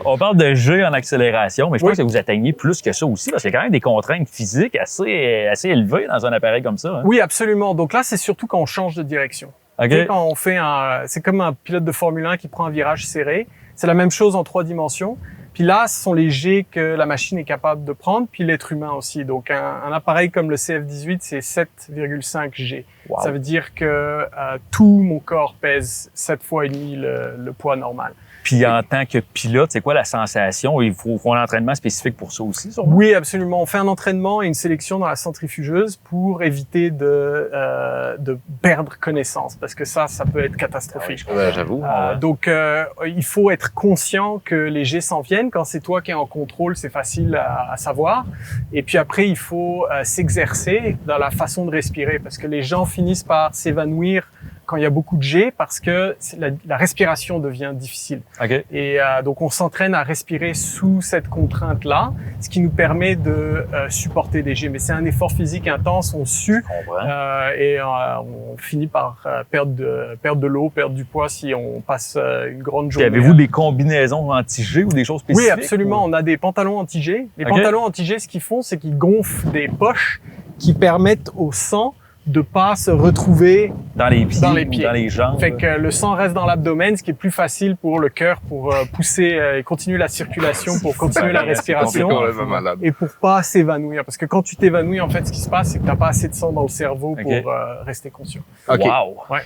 On parle de G en accélération, mais je pense Oui. que vous atteignez plus que ça aussi, parce qu'il y a quand même des contraintes physiques assez élevées dans un appareil comme ça. Hein? Oui, absolument. Donc là, c'est surtout quand on change de direction. OK. Tu sais, quand on fait c'est comme un pilote de Formule 1 qui prend un virage serré. C'est la même chose en 3 dimensions. Puis là, ce sont les G que la machine est capable de prendre, puis l'être humain aussi. Donc un appareil comme le CF18, c'est 7,5 G. Wow. Ça veut dire que tout mon corps pèse 7 fois et demi le poids normal. Puis en tant que pilote, c'est quoi la sensation? Il faut un entraînement spécifique pour ça aussi, sûrement? Oui, absolument. On fait un entraînement et une sélection dans la centrifugeuse pour éviter de perdre connaissance, parce que ça peut être catastrophique. Ouais, j'avoue. Donc, il faut être conscient que les jets s'en viennent. Quand c'est toi qui es en contrôle, c'est facile à savoir. Et puis après, il faut s'exercer dans la façon de respirer, parce que les gens finissent par s'évanouir quand il y a beaucoup de jets, parce que la respiration devient difficile. OK. Et donc, on s'entraîne à respirer sous cette contrainte-là, ce qui nous permet de supporter des jets. Mais c'est un effort physique intense, on sue, et on finit par perdre de l'eau, perdre du poids si on passe une grande journée. Avez-vous des combinaisons anti-G ou des choses spécifiques? Oui, absolument. On a des pantalons anti-G. Les OK. pantalons anti-G, ce qu'ils font, c'est qu'ils gonflent des poches qui permettent au sang de pas se retrouver Dans les pieds, dans les ou pieds. dans les jambes. Fait que le sang reste dans l'abdomen, ce qui est plus facile pour le cœur pour pousser et continuer la circulation, pour continuer la respiration Malade. et pour pas s'évanouir. Parce que quand tu t'évanouis, en fait, ce qui se passe, c'est que t'as pas assez de sang dans le cerveau pour OK. rester conscient. OK. Wow! Ouais.